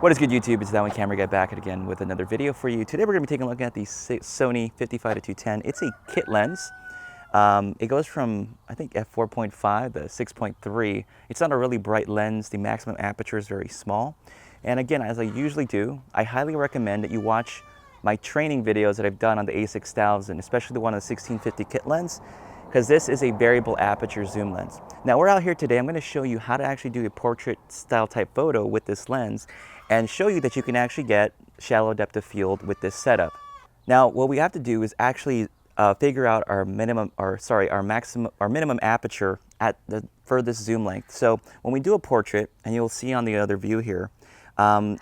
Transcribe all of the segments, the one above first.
What is good, YouTube? It's that one camera guy back again with another video for you. Today we're going to be taking a look at the Sony 55-210. It's a kit lens. It goes from, I think, f4.5 to 6.3. It's not a really bright lens. The maximum aperture is very small. And again, as I usually do, I highly recommend that you watch my training videos that I've done on the a6000, especially the one on the 1650 kit lens, because this is a variable aperture zoom lens. Now we're out here today, I'm going to show you how to actually do a portrait style type photo with this lens and show you that you can actually get shallow depth of field with this setup. Now what we have to do is actually figure out our minimum aperture at the furthest zoom length. So when we do a portrait, and you'll see on the other view here,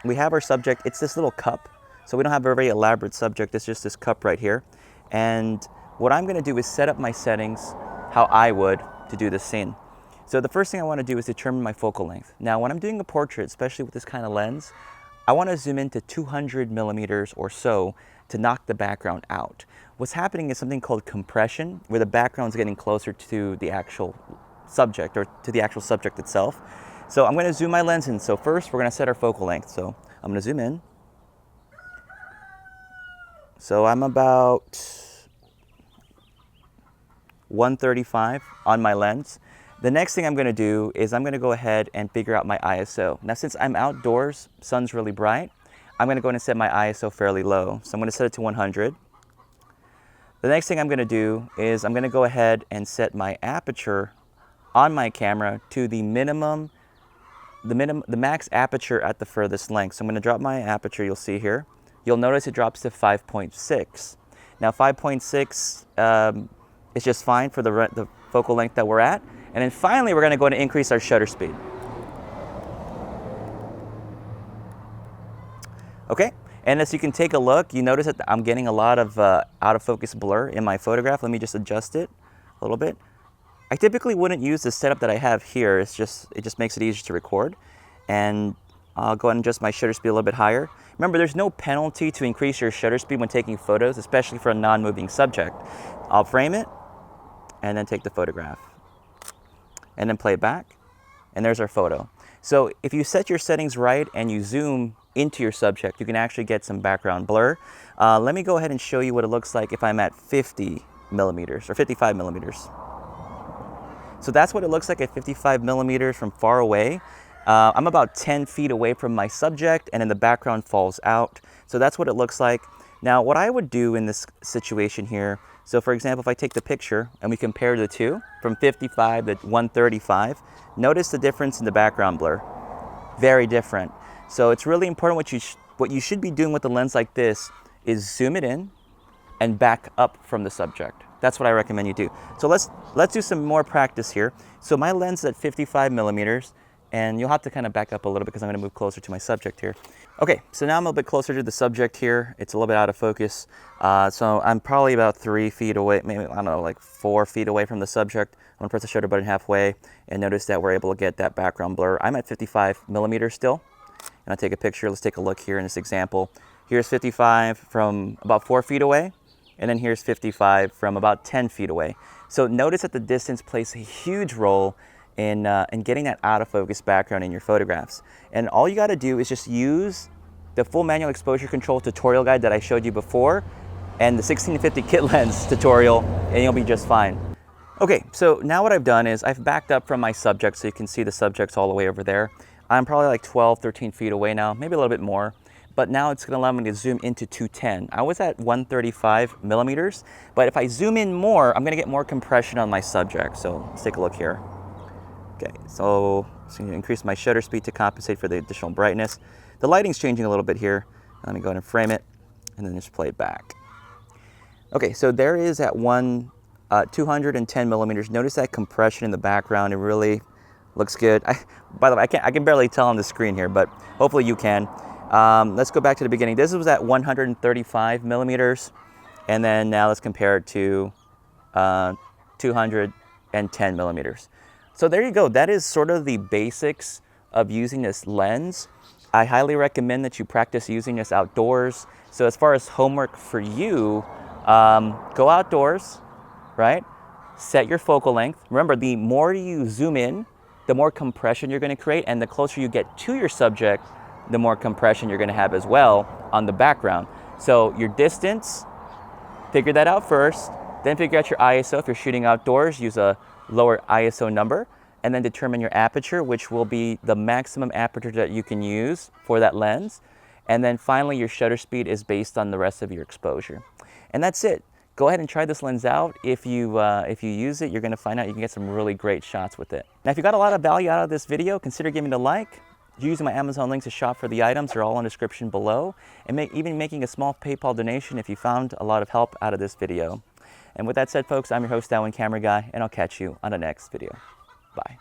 we have our subject. It's this little cup. So we don't have a very elaborate subject. It's just this cup right here. And what I'm going to do is set up my settings how I would to do this scene. So the first thing I want to do is determine my focal length. Now when I'm doing a portrait, especially with this kind of lens, I want to zoom into 200 millimeters or so to knock the background out. What's happening is something called compression, where the background is getting closer to the actual subject, or to the actual subject itself. So I'm going to zoom my lens in. So first we're going to set our focal length. So I'm going to zoom in. So I'm about 135 on my lens. The next thing I'm going to do is I'm going to go ahead and figure out my ISO. Now since I'm outdoors, sun's really bright, I'm going to go ahead and set my ISO fairly low. So I'm going to set it to 100. The next thing I'm going to do is I'm going to go ahead and set my aperture on my camera to the max aperture at the furthest length. So I'm going to drop my aperture, you'll see here. You'll notice it drops to 5.6. Now 5.6 is just fine for the focal length that we're at. And then finally, we're going to go ahead and increase our shutter speed. Okay, and as you can take a look, you notice that I'm getting a lot of out of focus blur in my photograph. Let me just adjust it a little bit. I typically wouldn't use the setup that I have here. It just makes it easier to record. And I'll go ahead and adjust my shutter speed a little bit higher. Remember, there's no penalty to increase your shutter speed when taking photos, especially for a non-moving subject. I'll frame it and then take the photograph. And then play it back, and there's our photo. So if you set your settings right and you zoom into your subject, you can actually get some background blur. Let me go ahead and show you what it looks like if I'm at 50 millimeters or 55 millimeters. So that's what it looks like at 55 millimeters from far away. I'm about 10 feet away from my subject, and then the background falls out. So that's what it looks like. Now what I would do in this situation here, so for example, if I take the picture and we compare the two from 55 to 135, notice the difference in the background blur. Very different. So it's really important. What you should be doing with a lens like this is zoom it in and back up from the subject. That's what I recommend you do. So let's do some more practice here. So my lens is at 55 millimeters. And you'll have to kind of back up a little bit because I'm going to move closer to my subject here. Okay, so now I'm a little bit closer to the subject here. It's a little bit out of focus. So I'm probably about 3 feet away, maybe, I don't know, like 4 feet away from the subject. I'm going to press the shutter button halfway and notice that we're able to get that background blur. I'm at 55 millimeters still. And I'll take a picture. Let's take a look here in this example. Here's 55 from about 4 feet away. And then here's 55 from about 10 feet away. So notice that the distance plays a huge role in getting that out of focus background in your photographs. And all you got to do is just use the full manual exposure control tutorial guide that I showed you before and the 1650 kit lens tutorial, and you'll be just fine. Okay, so now what I've done is I've backed up from my subject so you can see the subjects all the way over there. I'm probably like 12, 13 feet away now, maybe a little bit more, but now it's going to allow me to zoom into 210. I was at 135 millimeters, but if I zoom in more, I'm going to get more compression on my subject. So let's take a look here. Okay, so I'm going to increase my shutter speed to compensate for the additional brightness. The lighting's changing a little bit here. Let me go ahead and frame it and then just play it back. Okay, so there is at 210 millimeters. Notice that compression in the background. It really looks good. By the way, I can barely tell on the screen here, but hopefully you can. Let's go back to the beginning. This was at 135 millimeters. And then now let's compare it to 210 millimeters. So there you go. That is sort of the basics of using this lens. I highly recommend that you practice using this outdoors. So as far as homework for you, go outdoors, right? Set your focal length. Remember, the more you zoom in, the more compression you're going to create, and the closer you get to your subject, the more compression you're going to have as well on the background. So your distance, figure that out first, then figure out your ISO. If you're shooting outdoors, use a lower ISO number, and then determine your aperture, which will be the maximum aperture that you can use for that lens. And then finally, your shutter speed is based on the rest of your exposure. And that's it. Go ahead and try this lens out. If you use it, you're going to find out you can get some really great shots with it. Now, if you got a lot of value out of this video, consider giving it a like. Using my Amazon links to shop for the items are all in the description below. And even making a small PayPal donation if you found a lot of help out of this video. And with that said, folks, I'm your host, Alwyn Camera Guy, and I'll catch you on the next video. Bye.